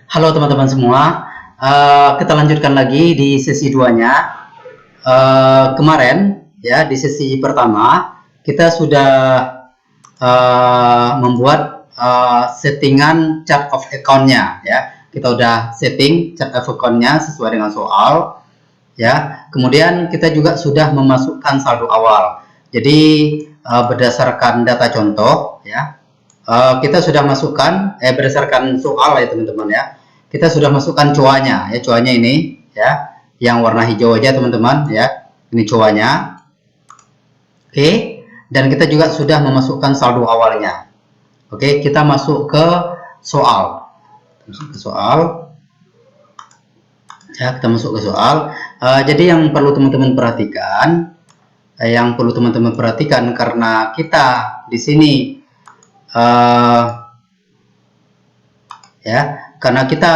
Halo teman-teman semua, kita lanjutkan lagi di sesi 2-nya. Kemarin ya di sesi pertama kita sudah membuat settingan chart of account-nya ya. Kita udah setting chart of account-nya sesuai dengan soal ya. Kemudian kita juga sudah memasukkan saldo awal. Jadi berdasarkan data contoh ya, kita sudah masukkan berdasarkan soal ya teman-teman ya. Kita sudah masukkan coanya ya, coanya ini ya, yang warna hijau aja teman-teman ya. Ini coanya. Oke, dan kita juga sudah memasukkan saldo awalnya. Oke, kita masuk ke soal. Masuk ke soal. Ya, kita masuk ke soal. Jadi yang perlu teman-teman perhatikan, karena kita di sini ya, karena kita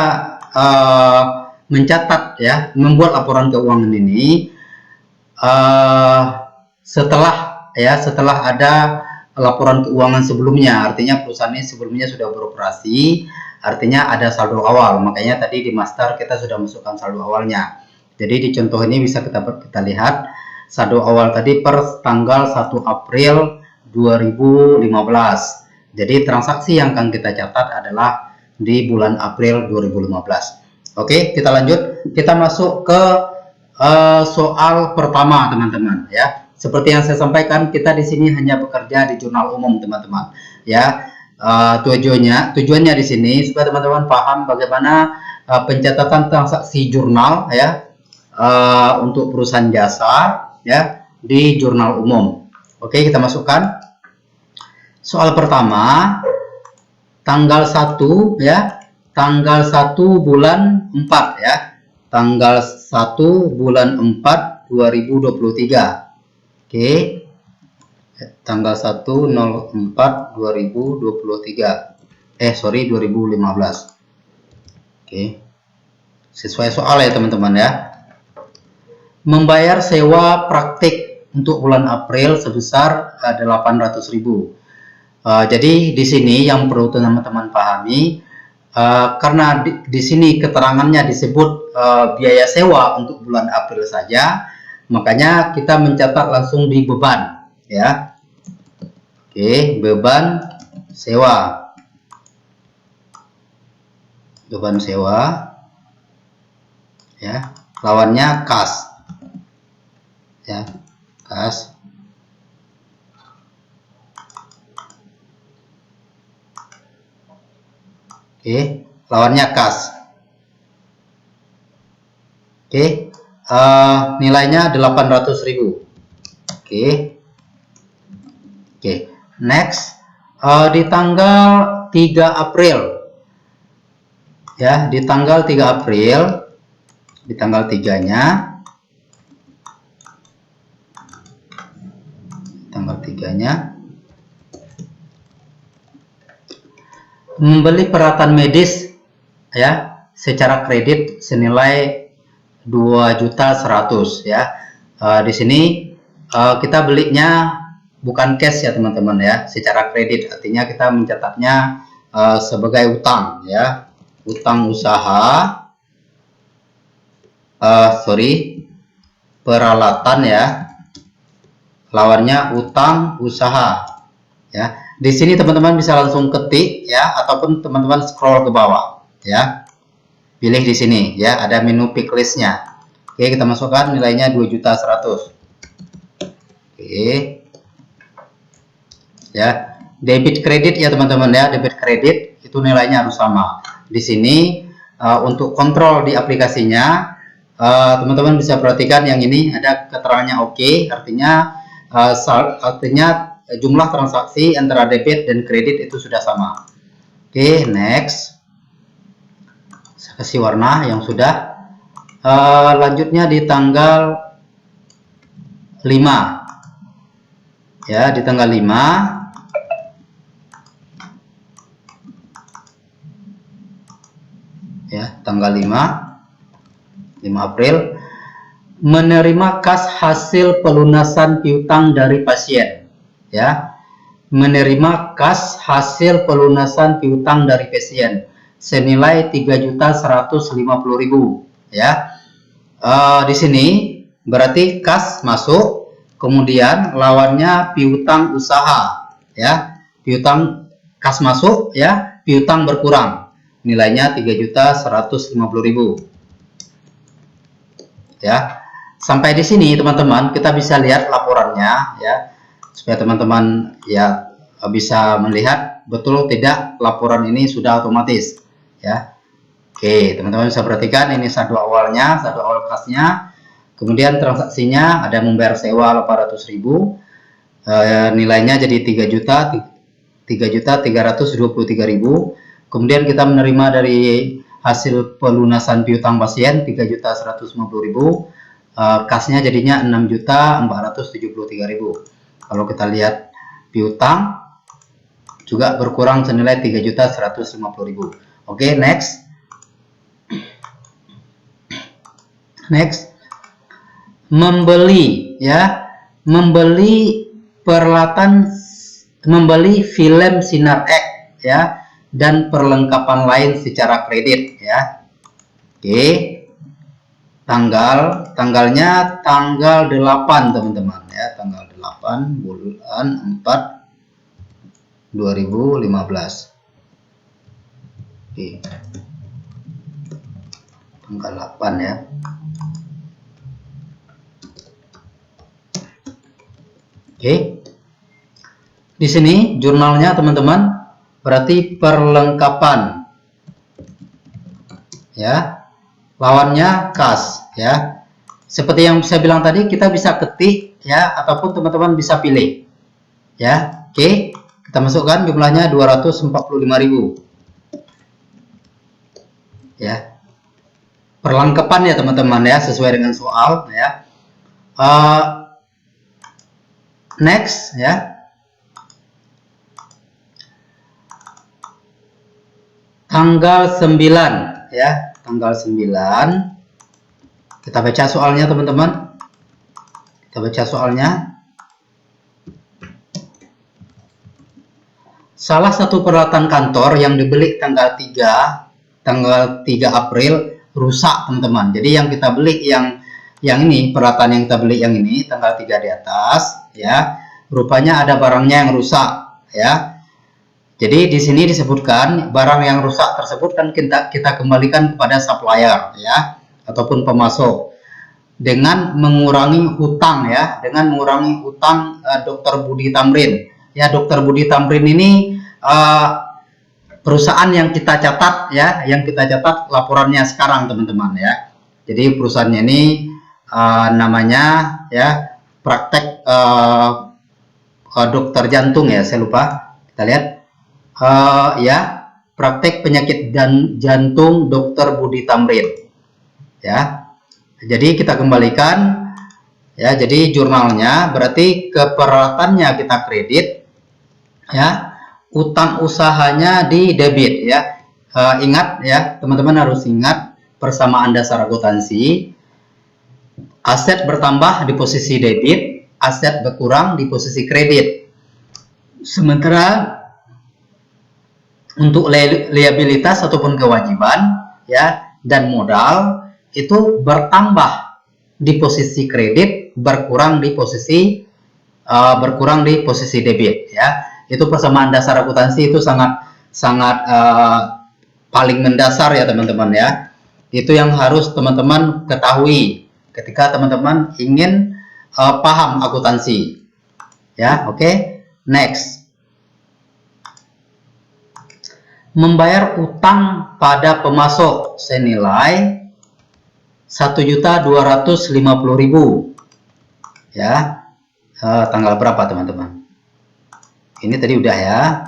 mencatat ya, membuat laporan keuangan ini setelah ada laporan keuangan sebelumnya, artinya perusahaan ini sebelumnya sudah beroperasi, artinya ada saldo awal. Makanya tadi di master kita sudah masukkan saldo awalnya. Jadi di contoh ini bisa kita lihat saldo awal tadi per tanggal 1 April 2015. Jadi transaksi yang akan kita catat adalah di bulan April 2015. Oke, kita lanjut. Kita masuk ke soal pertama, teman-teman ya. Seperti yang saya sampaikan, kita di sini hanya bekerja di jurnal umum, teman-teman ya. Tujuannya di sini supaya teman-teman paham bagaimana pencatatan transaksi jurnal ya, untuk perusahaan jasa ya di jurnal umum. Oke, kita masukkan soal pertama. Tanggal 1 ya, tanggal 1 bulan 4 ya, tanggal 1 bulan 4 2023. Oke, tanggal 1/04/2023, 2015. Oke, sesuai soal ya teman-teman ya. Membayar sewa praktik untuk bulan April sebesar 800.000. Jadi di sini yang perlu teman-teman pahami, karena di sini keterangannya disebut biaya sewa untuk bulan April saja, makanya kita mencatat langsung di beban ya. Oke, beban sewa, ya, lawannya kas ya, kas. Oke, lawannya kas. Oke, nilainya 800.000. Oke, next, di tanggal 3 April ya, di tanggal 3 April, di tanggal 3-nya, membeli peralatan medis ya secara kredit senilai 2.100.000 ya. Di sini kita belinya bukan cash ya teman-teman ya, secara kredit, artinya kita mencatatnya sebagai utang ya, utang usaha, peralatan ya, lawannya utang usaha ya. Di sini teman-teman bisa langsung ketik ya, ataupun teman-teman scroll ke bawah ya. Pilih di sini ya, ada menu pick listnya. Oke, kita masukkan nilainya 2.100.000. Oke. Ya, debit kredit ya teman-teman ya, debit kredit itu nilainya harus sama. Di sini untuk kontrol di aplikasinya, teman-teman bisa perhatikan yang ini ada keterangannya oke, artinya jumlah transaksi antara debit dan kredit itu sudah sama. Oke, next. Saya kasih warna yang sudah. Lanjutnya di tanggal 5 ya, di tanggal 5 ya, tanggal 5 April, menerima kas hasil pelunasan piutang dari pasien ya, menerima kas hasil pelunasan piutang dari pasien. senilai 3.150.000 ya. Di sini berarti kas masuk, kemudian lawannya piutang usaha ya. Piutang kas masuk ya, piutang berkurang. Nilainya 3.150.000 ya. Sampai di sini teman-teman kita bisa lihat laporannya ya, supaya teman-teman ya bisa melihat betul tidak laporan ini sudah otomatis ya. Oke, teman-teman bisa perhatikan ini saldo awalnya, saldo awal kasnya, kemudian transaksinya ada membayar sewa 800.000, nilainya jadi 3.323.000. Kemudian kita menerima dari hasil pelunasan piutang pasien 3.150.000, kasnya jadinya 6.473.000. Kalau kita lihat piutang juga berkurang senilai 3.150.000. Oke, next. Membeli ya, membeli peralatan, membeli film Sinar X ya, dan perlengkapan lain secara kredit ya. Oke, tanggalnya tanggal 8 teman-teman ya, tanggal 8 bulan 4 2015. Oke, tanggal 8 ya. Oke, di sini jurnalnya teman-teman berarti perlengkapan ya, lawannya kas ya. Seperti yang saya bilang tadi, kita bisa ketik ya, ataupun teman-teman bisa pilih ya. Oke, kita masukkan jumlahnya 245.000 ya. Perlengkapan ya teman-teman ya, sesuai dengan soal ya. Next ya, tanggal 9 ya, tanggal 9 kita baca soalnya teman-teman, kita baca soalnya. Salah satu peralatan kantor yang dibeli tanggal 3 April rusak teman-teman. Jadi yang kita beli yang ini, peralatan yang kita beli yang ini tanggal 3 di atas ya, rupanya ada barangnya yang rusak ya. Jadi di sini disebutkan barang yang rusak tersebut kan kita kembalikan kepada supplier ya, ataupun pemasok, dengan mengurangi hutang ya, dengan mengurangi hutang Dr. Budi Tamrin ya. Dr. Budi Tamrin ini perusahaan yang kita catat ya, yang kita catat laporannya sekarang teman-teman ya. Jadi perusahaannya ini namanya ya, praktek dokter jantung ya, saya lupa, kita lihat ya, praktek penyakit jantung Dr. Budi Tamrin ya. Jadi kita kembalikan ya, jadi jurnalnya berarti ke peralatannya kita kredit ya, utang usahanya di debit ya. Ingat ya teman-teman, harus ingat persamaan dasar akuntansi. Aset bertambah di posisi debit, aset berkurang di posisi kredit. Sementara untuk liabilitas ataupun kewajiban ya dan modal itu bertambah di posisi kredit, berkurang di posisi debit ya. Itu persamaan dasar akuntansi itu sangat paling mendasar ya teman-teman ya. Itu yang harus teman-teman ketahui ketika teman-teman ingin paham akuntansi ya. Oke, next. Membayar utang pada pemasok senilai 1.250.000 ya. Tanggal berapa teman-teman? Ini tadi udah ya.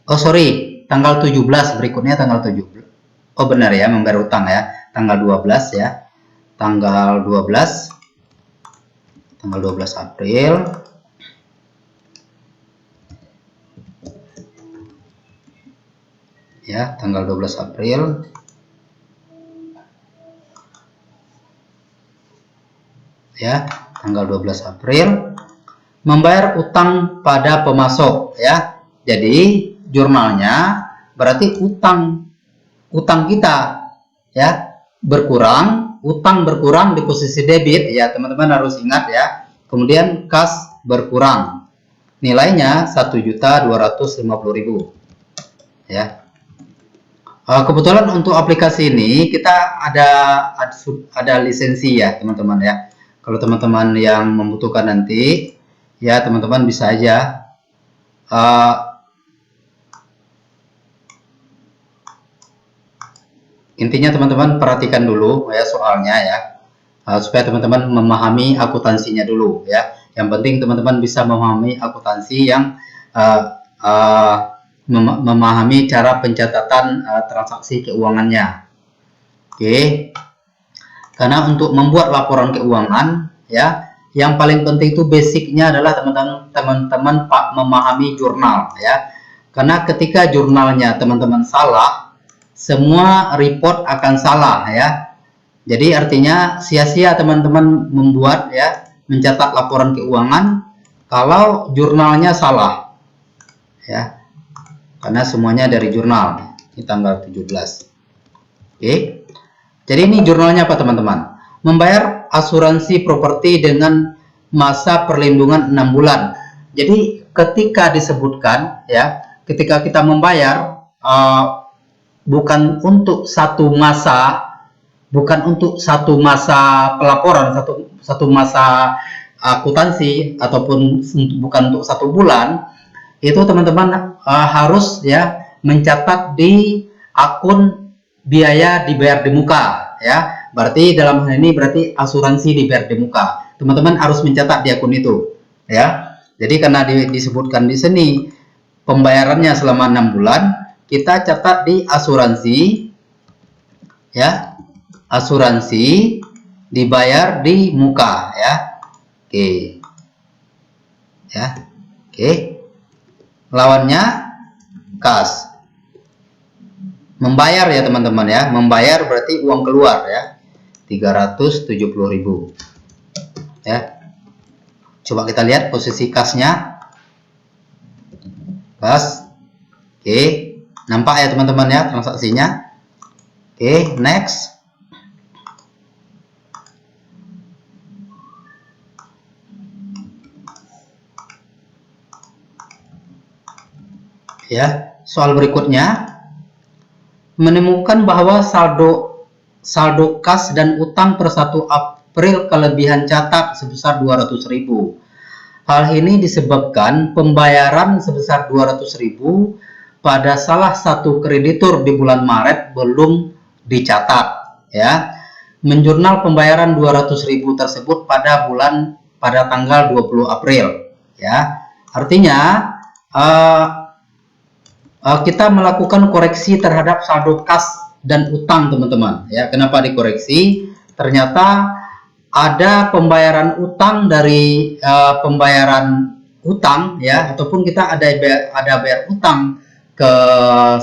Oh sorry, tanggal 17, berikutnya tanggal 17. Oh benar ya, membayar utang ya, tanggal 12 ya. Tanggal 12 April ya, tanggal 12 April ya, tanggal 12 April membayar utang pada pemasok ya. Jadi jurnalnya berarti utang kita ya berkurang, utang berkurang di posisi debit ya, teman-teman harus ingat ya. Kemudian kas berkurang, nilainya 1.250.000 ya. Kebetulan untuk aplikasi ini kita ada lisensi ya teman-teman ya. Kalau teman-teman yang membutuhkan nanti ya teman-teman bisa aja intinya teman-teman perhatikan dulu ya soalnya ya, supaya teman-teman memahami akuntansinya dulu ya. Yang penting teman-teman bisa memahami akuntansi yang memahami cara pencatatan transaksi keuangannya. Oke. Karena untuk membuat laporan keuangan ya, yang paling penting itu basicnya adalah teman-teman memahami jurnal ya. Karena ketika jurnalnya teman-teman salah, semua report akan salah ya. Jadi artinya sia-sia teman-teman membuat ya, mencatat laporan keuangan kalau jurnalnya salah ya. Karena semuanya dari jurnal. Ini tanggal 17. Oke. Jadi ini jurnalnya apa teman-teman? Membayar asuransi properti dengan masa perlindungan 6 bulan. Jadi ketika disebutkan ya, ketika kita membayar bukan untuk satu masa pelaporan, satu masa akuntansi, ataupun bukan untuk 1 bulan, itu teman-teman harus ya mencatat di akun biaya dibayar di muka ya. Berarti dalam hal ini berarti asuransi dibayar di muka. Teman-teman harus mencatat di akun itu ya. Jadi karena disebutkan di sini pembayarannya selama 6 bulan, kita catat di asuransi ya. Asuransi dibayar di muka ya. Oke. Ya. Oke. Lawannya kas. Membayar ya teman-teman ya. Membayar berarti uang keluar ya. 370.000 ya. Coba kita lihat posisi kasnya. Kas. Oke. Nampak ya teman-teman ya transaksinya. Oke, next. Ya, soal berikutnya menemukan bahwa saldo kas dan utang per 1 April kelebihan catat sebesar 200.000. Hal ini disebabkan pembayaran sebesar 200.000 pada salah satu kreditur di bulan Maret belum dicatat ya. Menjurnal pembayaran 200.000 tersebut pada tanggal 20 April ya. Artinya kita melakukan koreksi terhadap saldo kas dan utang teman-teman ya. Kenapa dikoreksi? Ternyata ada pembayaran utang dari pembayaran utang ya, ataupun kita ada bayar utang ke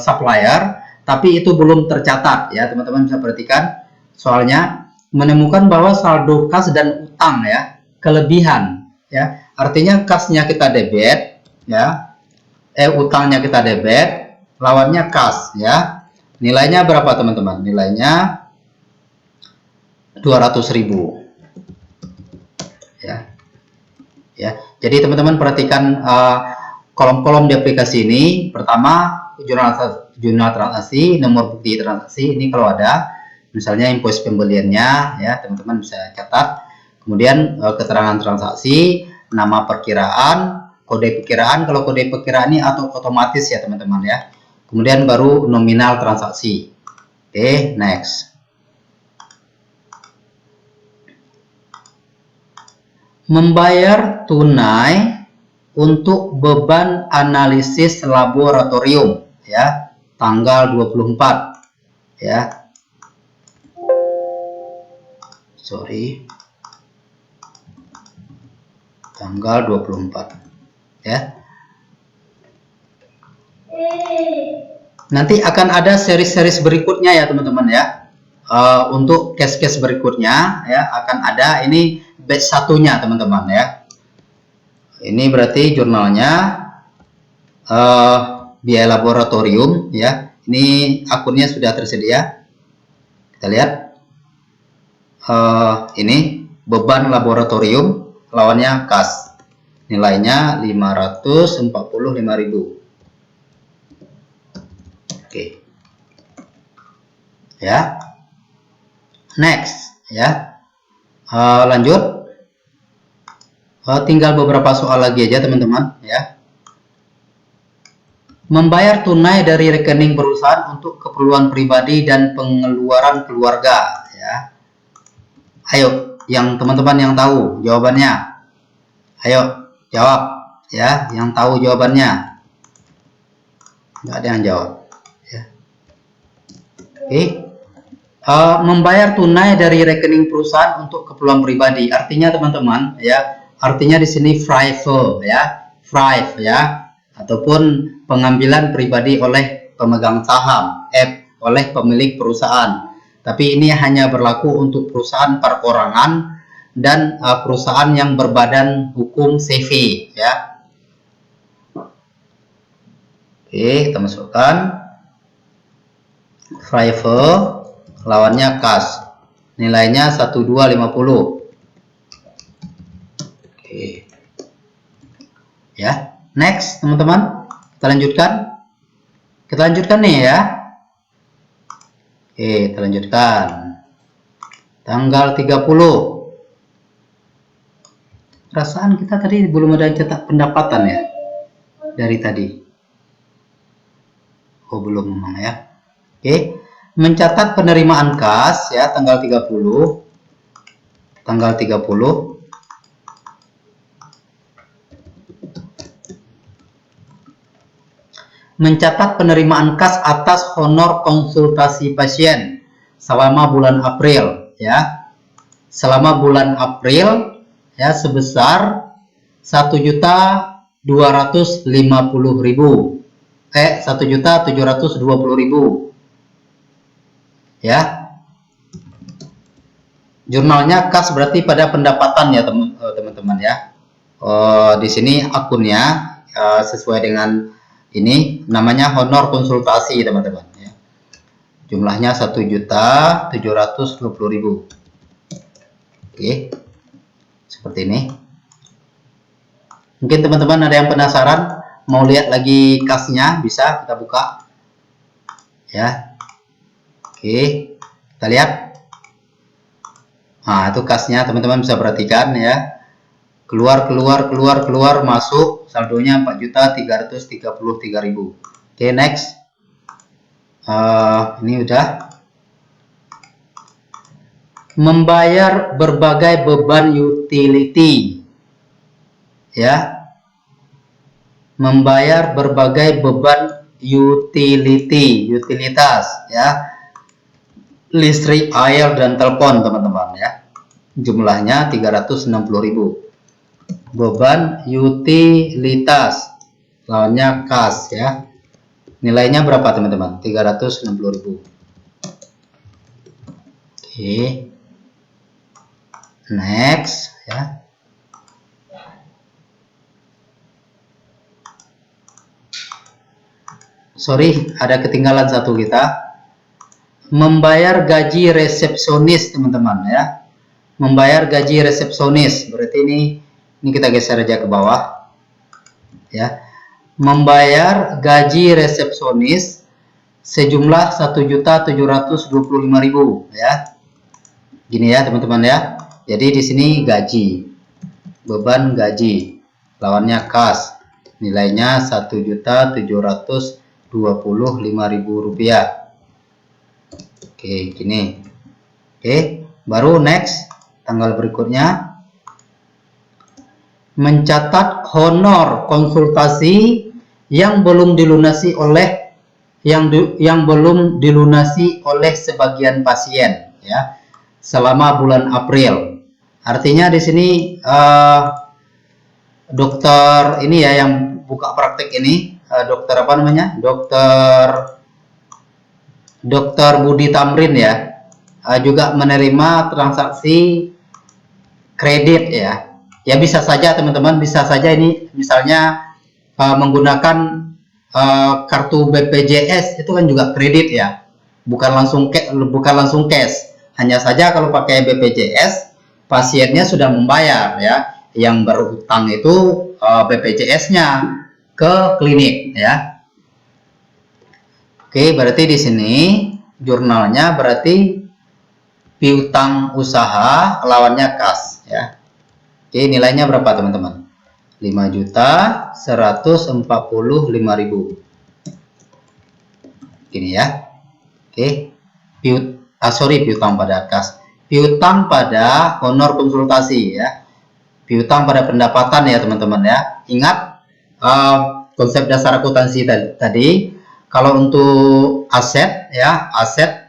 supplier, tapi itu belum tercatat ya. Teman-teman bisa perhatikan soalnya menemukan bahwa saldo kas dan utang ya kelebihan ya. Artinya kasnya kita debit ya, utangnya kita debit, lawannya kas ya. Nilainya berapa teman-teman? Nilainya 200.000 ya. Ya, jadi teman-teman perhatikan kolom-kolom di aplikasi ini. Pertama, jurnal transaksi, nomor bukti transaksi. Ini kalau ada, misalnya invoice pembeliannya ya, teman-teman bisa catat. Kemudian keterangan transaksi, nama perkiraan, kode perkiraan. Kalau kode perkiraan ini atau otomatis ya teman-teman ya. Kemudian baru nominal transaksi. Oke, next. Membayar tunai untuk beban analisis laboratorium ya, tanggal 24 ya. Tanggal 24 ya. Nanti akan ada seri-seri berikutnya ya teman-teman ya. Untuk case-case berikutnya ya akan ada, ini batch satunya teman-teman ya. Ini berarti jurnalnya biaya laboratorium ya. Ini akunnya sudah tersedia. Kita lihat. Ini beban laboratorium lawannya kas. Nilainya 545.000. Oke. Ya. Next ya. Lanjut. Tinggal beberapa soal lagi aja teman-teman ya. Membayar tunai dari rekening perusahaan untuk keperluan pribadi dan pengeluaran keluarga ya. Ayo, yang teman-teman yang tahu jawabannya. Ayo, jawab ya, yang tahu jawabannya. Nggak ada yang jawab ya. Oke. Membayar tunai dari rekening perusahaan untuk keperluan pribadi. Artinya teman-teman ya, artinya di sini private ya, private ya, ataupun pengambilan pribadi oleh pemegang saham, oleh pemilik perusahaan. Tapi ini hanya berlaku untuk perusahaan perorangan dan perusahaan yang berbadan hukum CV ya. Oke, kita masukkan private lawannya kas. Nilainya 1250. Oke. Ya, next teman-teman. Kita lanjutkan. Kita lanjutkan nih ya. Oke, kita lanjutkan. Tanggal 30. Perasaan kita tadi belum ada cetak pendapatan ya. Dari tadi. Oh, belum memang ya. Oke. Mencatat penerimaan kas ya tanggal 30. Tanggal 30. Mencatat penerimaan kas atas honor konsultasi pasien selama bulan April ya. Selama bulan April ya sebesar 1.250.000. 1.720.000 ya. Jurnalnya kas berarti pada pendapatan ya teman-teman ya. Di sini akunnya sesuai dengan ini namanya honor konsultasi teman-teman ya. Jumlahnya 1.720.000. Oke. Seperti ini. Mungkin teman-teman ada yang penasaran mau lihat lagi kasnya, bisa kita buka. Ya. Oke. Kita lihat. Nah, itu kasnya teman-teman bisa perhatikan ya. Keluar, masuk, saldonya 4.333.000. Oke, next. Ini udah. Membayar berbagai beban utility. Ya. Membayar berbagai beban utilitas ya. Listrik, air, dan telepon teman-teman ya. Jumlahnya 360.000. Beban utilitas lawannya kas ya. Nilainya berapa teman-teman? 360.000. Oke. Next ya. Sorry, ada ketinggalan satu kita. Membayar gaji resepsionis teman-teman ya. Membayar gaji resepsionis berarti ini kita geser aja ke bawah ya. Membayar gaji resepsionis sejumlah 1.725.000 ya. Gini ya teman-teman ya. Jadi di sini gaji, beban gaji lawannya kas, nilainya 1.725.000 rupiah. Oke, gini. Oke, baru next tanggal berikutnya. Mencatat honor konsultasi yang belum dilunasi oleh belum dilunasi oleh sebagian pasien ya selama bulan April. Artinya di sini dokter ini ya yang buka praktek ini, dokter apa namanya? Dokter Budi Tamrin ya, juga menerima transaksi kredit ya. Ya bisa saja teman-teman, bisa saja ini misalnya menggunakan kartu BPJS itu kan juga kredit ya, bukan langsung cash. Hanya saja kalau pakai BPJS pasiennya sudah membayar ya, yang berhutang itu BPJS-nya ke klinik ya. Oke, berarti di sini jurnalnya berarti piutang usaha lawannya kas ya. Oke, nilainya berapa teman-teman? 5.145.000. Gini ya. Oke. Piutang pada kas. Piutang pada honor konsultasi ya. Piutang pada pendapatan ya teman-teman ya. Ingat konsep dasar akuntansi tadi. Kalau untuk aset ya, aset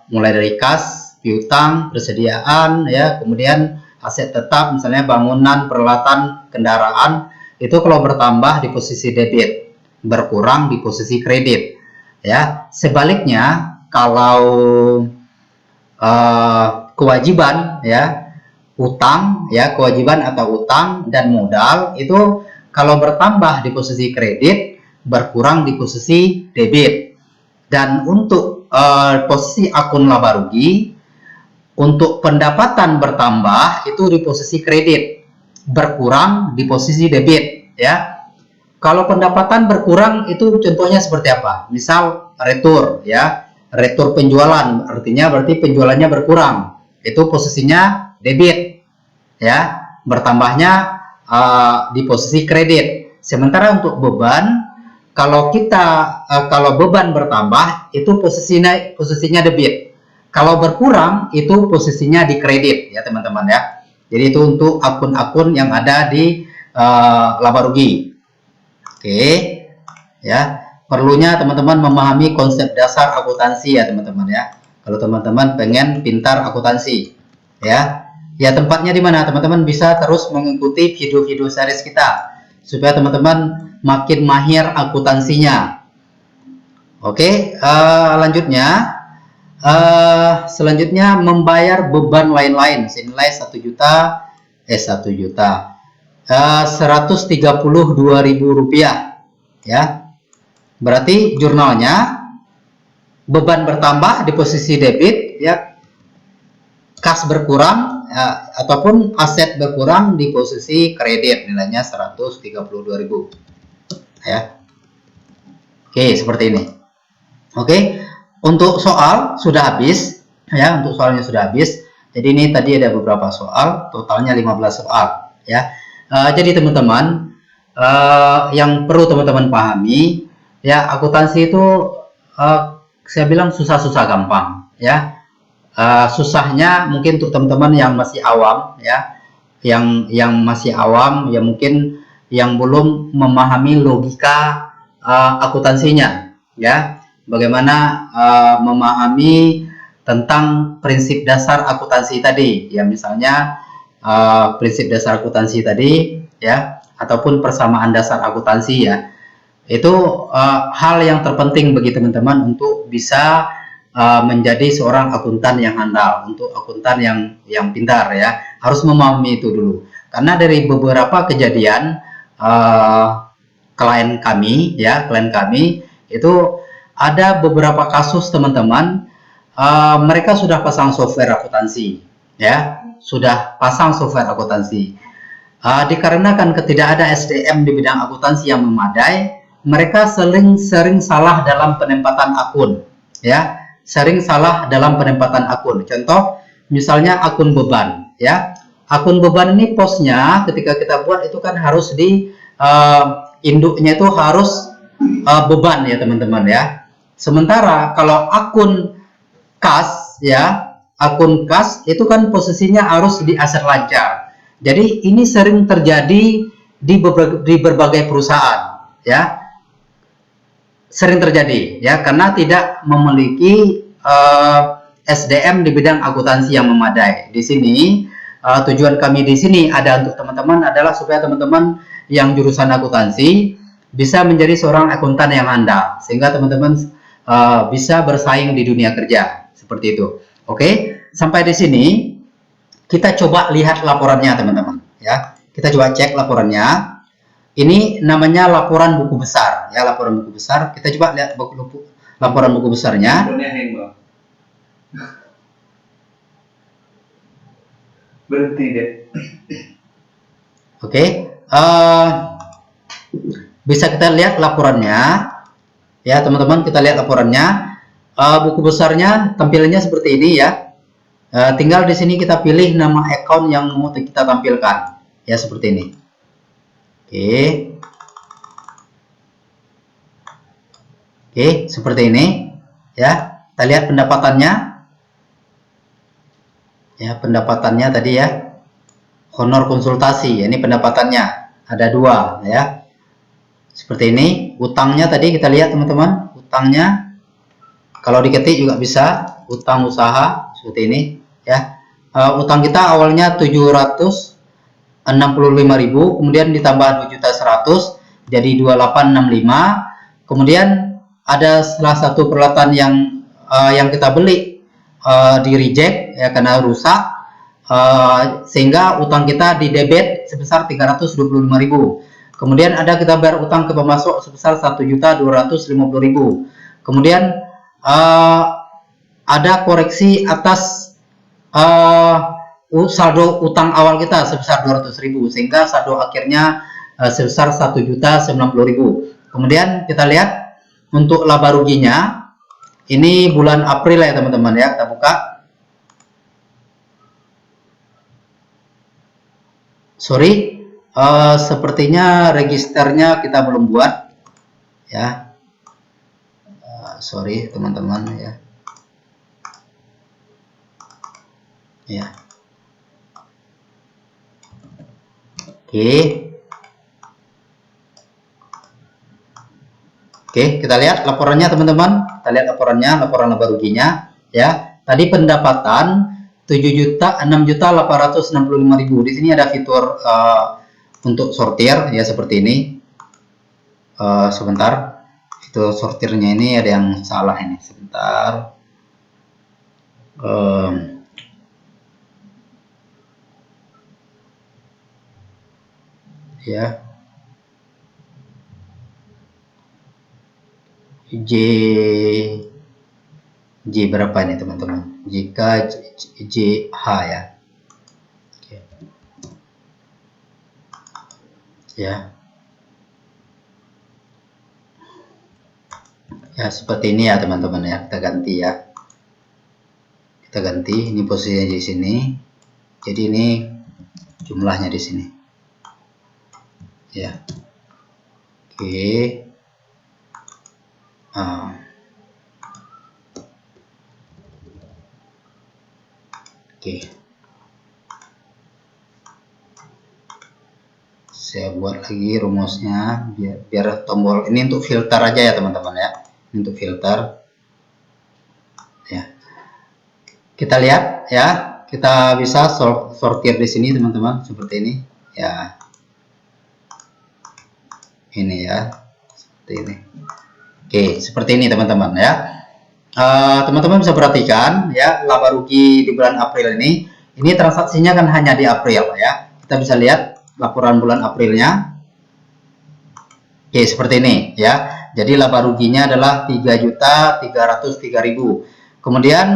mulai dari kas, piutang, persediaan ya, kemudian aset tetap misalnya bangunan, peralatan, kendaraan, itu kalau bertambah di posisi debit, berkurang di posisi kredit ya. Sebaliknya kalau kewajiban ya, utang ya, kewajiban atau utang dan modal itu kalau bertambah di posisi kredit, berkurang di posisi debit. Dan untuk posisi akun laba rugi, untuk pendapatan bertambah itu di posisi kredit, berkurang di posisi debit ya. Kalau pendapatan berkurang itu contohnya seperti apa? Misal retur ya, retur penjualan, artinya berarti penjualannya berkurang, itu posisinya debit ya, bertambahnya di posisi kredit. Sementara untuk beban, kalau beban bertambah itu posisinya debit. Kalau berkurang itu posisinya di kredit ya teman-teman ya. Jadi itu untuk akun-akun yang ada di laba rugi. Oke ya. Perlunya teman-teman memahami konsep dasar akuntansi ya teman-teman ya. Kalau teman-teman pengen pintar akuntansi ya. Ya tempatnya di mana? Teman-teman bisa terus mengikuti video-video series kita supaya teman-teman makin mahir akuntansinya. Oke, selanjutnya membayar beban lain-lain senilai 132.000 rupiah ya. Berarti jurnalnya beban bertambah di posisi debit ya, kas berkurang ya, ataupun aset berkurang di posisi kredit, nilainya 132.000 ya. Oke, seperti ini. Oke, untuk soal sudah habis ya, untuk soalnya sudah habis. Jadi ini tadi ada beberapa soal, totalnya 15 soal ya. Jadi teman-teman, yang perlu teman-teman pahami ya, akuntansi itu saya bilang susah-susah gampang ya. Susahnya mungkin untuk teman-teman yang masih awam ya, yang masih awam ya, mungkin yang belum memahami logika akuntansinya ya. Bagaimana memahami tentang prinsip dasar akuntansi tadi ya, misalnya prinsip dasar akuntansi tadi ya, ataupun persamaan dasar akuntansi ya. Itu hal yang terpenting bagi teman-teman untuk bisa menjadi seorang akuntan yang handal, untuk akuntan yang pintar ya, harus memahami itu dulu. Karena dari beberapa kejadian klien kami itu ada beberapa kasus teman-teman, mereka sudah pasang software akuntansi ya, sudah pasang software akuntansi. Dikarenakan tidak ada SDM di bidang akuntansi yang memadai, mereka sering salah dalam penempatan akun ya, sering salah dalam penempatan akun. Contoh misalnya akun beban ya, akun beban ini posnya ketika kita buat itu kan harus di induknya itu harus beban ya teman-teman ya. Sementara kalau akun kas ya, akun kas itu kan posisinya harus di aset lancar. Jadi ini sering terjadi di berbagai perusahaan ya, sering terjadi ya, karena tidak memiliki SDM di bidang akuntansi yang memadai. Di sini tujuan kami di sini ada untuk teman-teman adalah supaya teman-teman yang jurusan akuntansi bisa menjadi seorang akuntan yang handal, sehingga teman-teman bisa bersaing di dunia kerja seperti itu. Oke, sampai di sini kita coba lihat laporannya teman-teman ya. Kita coba cek laporannya. Ini namanya laporan buku besar ya, laporan buku besar. Kita coba lihat laporan buku besarnya. Berhenti deh. Oke, bisa kita lihat laporannya ya teman-teman. Kita lihat laporannya. Buku besarnya tampilannya seperti ini ya. Tinggal di sini kita pilih nama account yang mau kita tampilkan ya, seperti ini. Oke, seperti ini ya. Kita lihat pendapatannya ya, pendapatannya tadi ya, honor konsultasi ya, ini pendapatannya ada 2 ya, seperti ini. Utangnya tadi kita lihat teman-teman, utangnya kalau diketik juga bisa, utang usaha seperti ini ya. Utang kita awalnya 765.000, kemudian ditambah 2.100.000 jadi 2865. Kemudian ada salah satu peralatan yang kita beli di reject ya karena rusak, sehingga utang kita di debit sebesar 325.000. Kemudian ada kita bayar utang ke pemasok sebesar 1.250.000. Kemudian ada koreksi atas saldo utang awal kita sebesar 200.000, sehingga saldo akhirnya sebesar 1.090.000. Kemudian kita lihat untuk laba ruginya, ini bulan April ya teman-teman ya. Kita buka. Sorry, sepertinya registernya kita belum buat ya. Sorry teman-teman ya. Ya. Oke, kita lihat laporannya teman-teman. Kita lihat laporannya, laporan laba ruginya ya. Tadi pendapatan 6.865.000. Di sini ada fitur untuk sortir ya, seperti ini. Sebentar, fitur sortirnya ini ada yang salah ini. Sebentar. Ya, J berapa ini teman-teman? Jika JH ya. Oke. Ya. Ya, seperti ini ya teman-teman ya. Kita ganti ya. Kita ganti, ini posisinya di sini. Jadi ini jumlahnya di sini. Ya. Oke. Oke. Saya buat lagi rumusnya biar tombol ini untuk filter aja ya teman-teman ya. Ini untuk filter. Ya. Kita lihat ya, kita bisa sortir di sini teman-teman, seperti ini ya. Ini ya, seperti ini. Oke, seperti ini teman-teman ya. Teman-teman bisa perhatikan ya, laba rugi di bulan April ini transaksinya kan hanya di April ya. Kita bisa lihat laporan bulan Aprilnya. Oke, seperti ini ya. Jadi laba ruginya adalah 3.303.000. Kemudian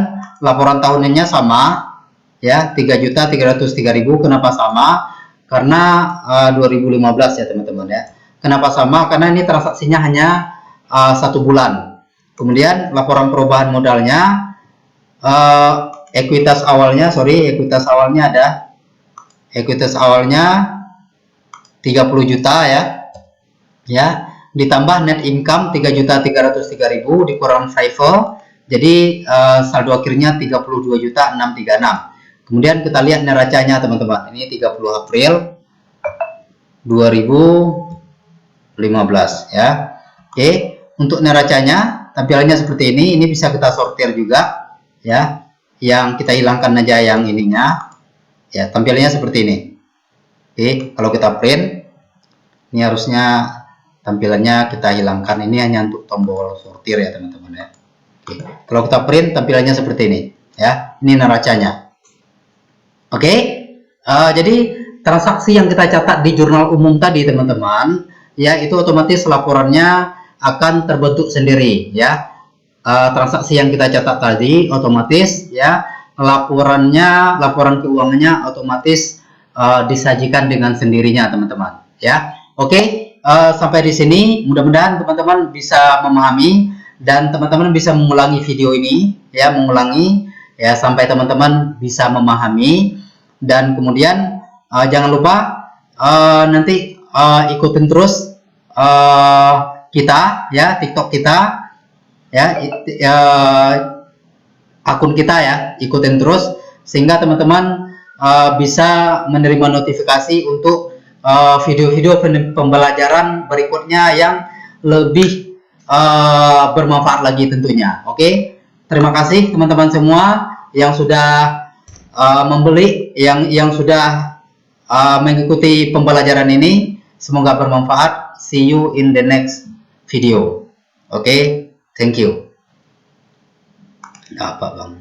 laporan tahunannya sama ya, 3.303.000. Kenapa sama? Karena 2015 ya teman-teman ya. Kenapa sama? Karena ini transaksinya hanya 1 bulan. Kemudian laporan perubahan modalnya, ekuitas awalnya ada ekuitas awalnya 30 juta ya, ditambah net income 3.303.000 dikurang FIFO, jadi saldo akhirnya 32.636. Kemudian kita lihat neracanya teman-teman, ini 30 April 2015 ya. Oke, untuk neracanya tampilannya seperti ini bisa kita sortir juga ya. Yang kita hilangkan aja yang ininya ya, tampilannya seperti ini. Oke, kalau kita print ini harusnya tampilannya kita hilangkan, ini hanya untuk tombol sortir ya teman-teman ya. Oke, kalau kita print tampilannya seperti ini ya, ini neracanya. Oke, jadi transaksi yang kita catat di jurnal umum tadi teman-teman ya, itu otomatis laporannya akan terbentuk sendiri ya. Transaksi yang kita catat tadi otomatis ya, laporan keuangannya otomatis disajikan dengan sendirinya teman-teman ya. Oke, sampai di sini mudah-mudahan teman-teman bisa memahami dan teman-teman bisa mengulangi video ini ya, sampai teman-teman bisa memahami. Dan kemudian jangan lupa nanti ikutin terus kita ya, TikTok kita ya, akun kita ya, ikutin terus sehingga teman-teman bisa menerima notifikasi untuk video-video pembelajaran berikutnya yang lebih bermanfaat lagi tentunya. Oke, terima kasih teman-teman semua yang sudah membeli, yang sudah mengikuti pembelajaran ini. Semoga bermanfaat. See you in the next video. Oke, thank you. Nggak apa bang?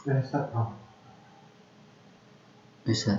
Bisa. Bisa.